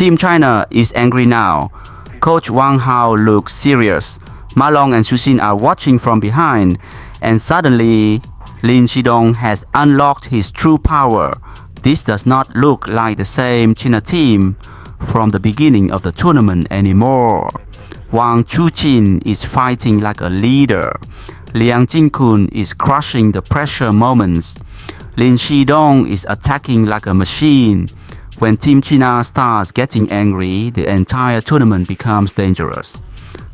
Team China is angry now. Coach Wang Hao looks serious. Ma Long and Xu Xin are watching from behind, and suddenly Lin Xidong has unlocked his true power. This does not look like the same China team from the beginning of the tournament anymore. Wang Chuqin is fighting like a leader. Liang Jinkun is crushing the pressure moments. Lin Xidong is attacking like a machine. When Team China starts getting angry, the entire tournament becomes dangerous.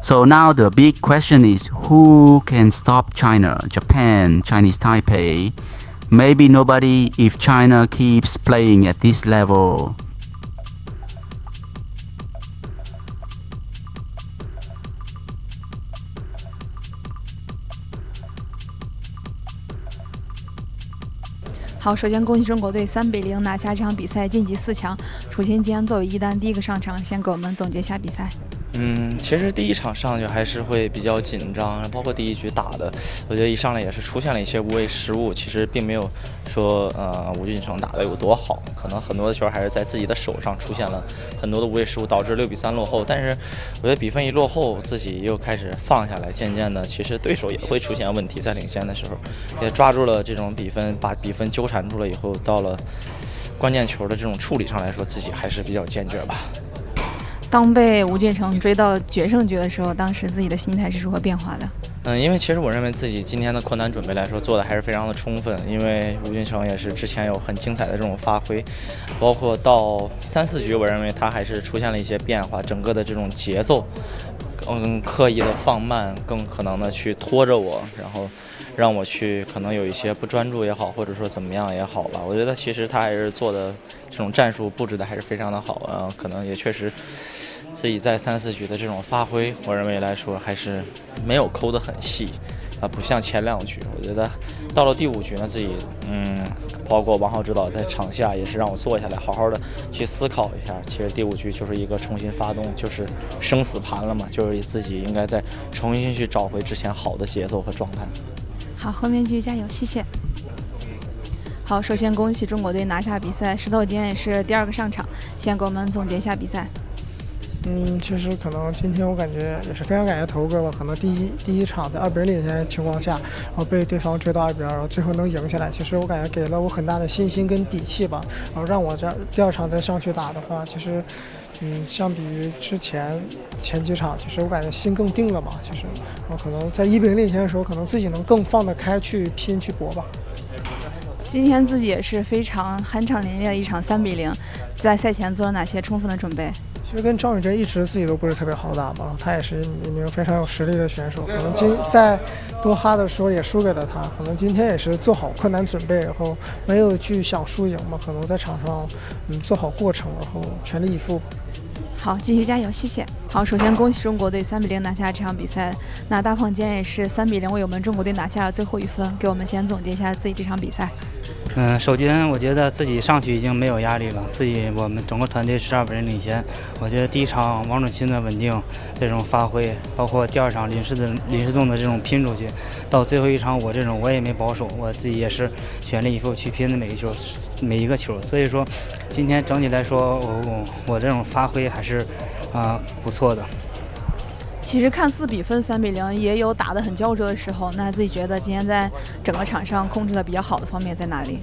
So now the big question is, who can stop China, Japan, Chinese Taipei? Maybe nobody if China keeps playing at this level. 好，首先恭喜中国队3-0拿下这场比赛，晋级4强。楚钦今天作为一单第一个上场，先给我们总结一下比赛。其实第一场上去还是会比较紧张，包括第一局打的，我觉得一上来也是出现了一些无谓失误，其实并没有说吴俊成打得有多好，可能很多的球还是在自己的手上出现了很多的无谓失误，导致6-3落后。但是我觉得比分一落后，自己又开始放下来，渐渐的，其实对手也会出现问题，在领先的时候也抓住了这种比分，把比分纠缠住了以后，到了关键球的这种处理上来说，自己还是比较坚决吧。当被吴俊成追到决胜局的时候，当时自己的心态是如何变化的？因为其实我认为自己今天的困难准备来说做的还是非常的充分，因为吴俊成也是之前有很精彩的这种发挥，包括到3、4局，我认为他还是出现了一些变化，整个的这种节奏更刻意的放慢，更可能的去拖着我，然后让我去可能有一些不专注也好，或者说怎么样也好吧。我觉得其实他还是做的这种战术布置的还是非常的好啊，可能也确实自己在3、4局的这种发挥，我认为来说还是没有抠得很细啊，不像前2局。我觉得到了第5局呢，自己包括王浩指导在场下也是让我坐下来好好的去思考一下。其实第5局就是一个重新发动，就是生死盘了嘛，就是自己应该再重新去找回之前好的节奏和状态。好，后面继续加油，谢谢。好，首先恭喜中国队拿下比赛，石头今天也是第2个上场，先给我们总结一下比赛。其实可能今天我感觉也是非常感谢头哥吧，可能第一场在2-0领先的情况下，然后被对方追到2-2，然后最后能赢下来，其实我感觉给了我很大的信心跟底气吧，然后让我这第2场再上去打的话，其实相比于之前几场，其实我感觉心更定了嘛，其实，然后可能在1-0领先的时候，可能自己能更放得开去拼去搏吧。今天自己也是非常酣畅淋漓的一场3-0，在赛前做了哪些充分的准备？其实跟张宇臻一直自己都不是特别好打嘛，他也是一名非常有实力的选手，可能在多哈的时候也输给了他，可能今天也是做好困难准备，然后没有去想输赢嘛，可能在场上做好过程，然后全力以赴。好，继续加油，谢谢。好，首先恭喜中国队3-0拿下这场比赛。那大胖今天也是3-0为我们中国队拿下了最后1分，给我们先总结一下自己这场比赛。首先我觉得自己上去已经没有压力了，我们整个团队是2-0领先。我觉得第一场王楚钦的稳定这种发挥，包括第2场林世栋的这种拼出去，到最后一场我也没保守，我自己也是全力以赴去拼的每一个球，所以说今天整体来说我这种发挥还是不错的。其实看似比分3-0，也有打得很焦灼的时候。那自己觉得今天在整个场上控制的比较好的方面在哪里？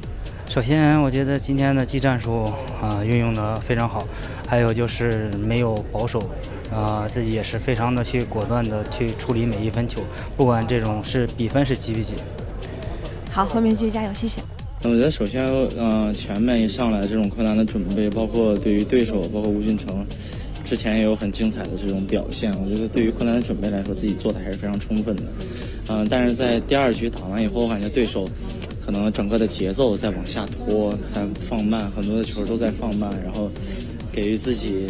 首先，我觉得今天的技战术运用的非常好，还有就是没有保守，自己也是非常的去果断的去处理每一分球，不管这种比分是几比几。好，后面继续加油，谢谢。我觉得首先前面一上来这种困难的准备，包括对于对手，包括吴俊成。之前也有很精彩的这种表现，我觉得对于困难的准备来说，自己做的还是非常充分的。但是在第2局打完以后，我感觉对手可能整个的节奏在往下拖，在放慢，很多的球都在放慢，然后给予自己，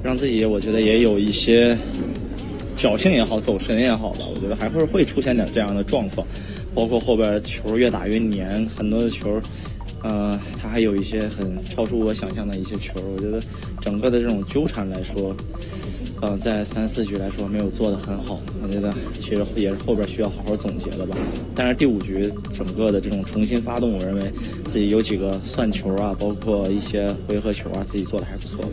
让自己我觉得也有一些侥幸也好，走神也好吧，我觉得还会出现点这样的状况，包括后边球越打越黏，很多的球。他还有一些很超出我想象的一些球，我觉得整个的这种纠缠来说，在3、4局来说没有做得很好，我觉得其实也是后边需要好好总结的吧。但是第5局整个的这种重新发动，我认为自己有几个算球啊，包括一些回合球啊，自己做的还不错的。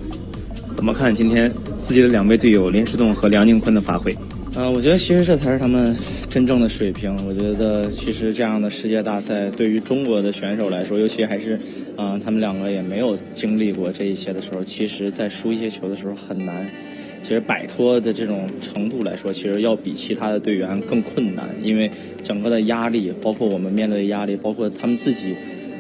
怎么看今天自己的2位队友林诗栋和梁靖昆的发挥？我觉得其实这才是他们真正的水平。我觉得其实这样的世界大赛对于中国的选手来说，尤其还是他们2个也没有经历过这一些的时候，其实在输一些球的时候很难。其实摆脱的这种程度来说，其实要比其他的队员更困难，因为整个的压力，包括我们面对的压力，包括他们自己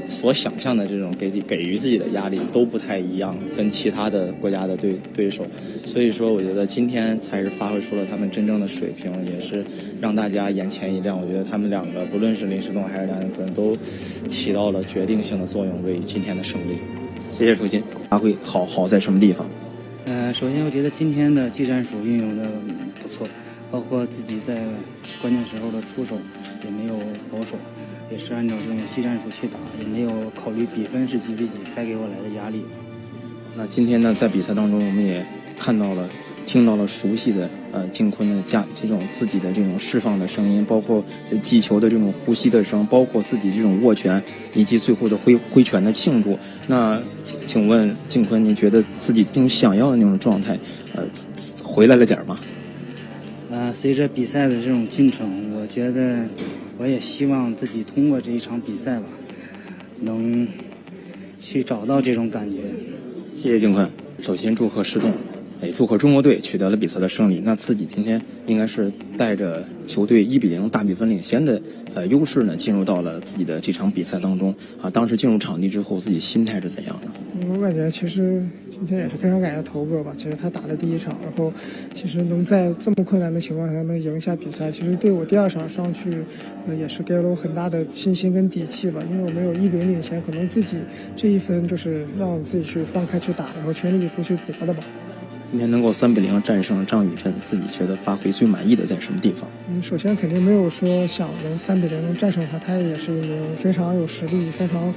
所想象的这种给予自己的压力都不太一样，跟其他的国家的对手。所以说我觉得今天才是发挥出了他们真正的水平，也是让大家眼前一亮。我觉得他们2个不论是林诗栋还是梁靖昆都起到了决定性的作用，为今天的胜利。谢谢楚鑫。发挥好在什么地方？首先我觉得今天的技战术运用的不错，包括自己在关键时候的出手也没有保守，也是按照这种技战术去打，也没有考虑比分是几比几带给我来的压力。那今天呢，在比赛当中我们也看到了听到了熟悉的靖昆的这种自己的这种释放的声音，包括击球的这种呼吸的声，包括自己这种握拳，以及最后的挥拳的庆祝。那请问靖昆，您觉得自己那种想要的那种状态回来了点吗？随着比赛的这种进程，我觉得我也希望自己通过这一场比赛吧，能去找到这种感觉。谢谢靖昆。首先祝贺诗栋，祝贺中国队取得了比赛的胜利。那自己今天应该是带着球队1比0大比分领先的优势呢，进入到了自己的这场比赛当中啊。当时进入场地之后，自己心态是怎样的？我感觉其实今天也是非常感谢头哥吧。其实他打的第1场，然后其实能在这么困难的情况下能赢下比赛，其实对我第2场上去也是给了我很大的信心跟底气吧。因为我们有1比0领先，可能自己这1分就是让我自己去放开去打，然后全力以赴去搏的吧。今天能够3比0战胜张宇晨，自己觉得发挥最满意的在什么地方？首先肯定没有说想能3比0能战胜他，他也是一名非常有实力、非常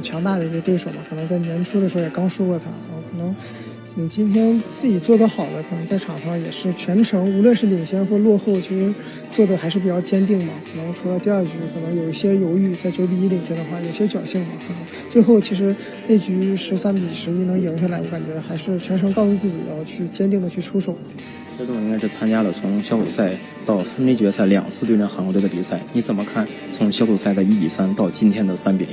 强大的一个对手嘛。可能在年初的时候也刚输过他，然后可能今天自己做得好的，可能在场上也是全程无论是领先或落后，其实做的还是比较坚定嘛。可能除了第2局可能有一些犹豫，在9比1领先的话有些侥幸嘛。可能最后其实那局13比11能赢下来，我感觉还是全程告诉自己要去坚定的去出手。诗栋应该是参加了从小组赛到3D决赛2次对阵韩国队的比赛，你怎么看从小组赛的1比3到今天的3比0？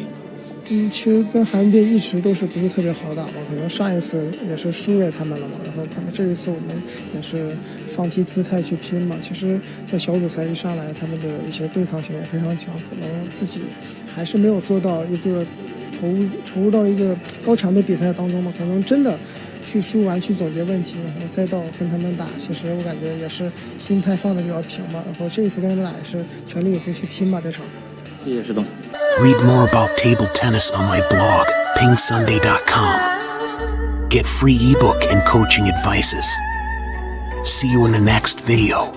其实跟韩队一直都是不是特别好打嘛，可能上一次也是输给他们了嘛，然后可能这一次我们也是放低姿态去拼嘛。其实在小组赛一上来，他们的一些对抗性也非常强，可能自己还是没有做到一个投入到一个高强的比赛当中嘛，可能真的去输完去总结问题，然后再到跟他们打，其实我感觉也是心态放得比较平嘛，然后这一次跟他们打也是全力以赴去拼嘛这场。谢谢诗栋。Read more about table tennis on my blog, pingsunday.com. Get free ebook and coaching advices. See you in the next video.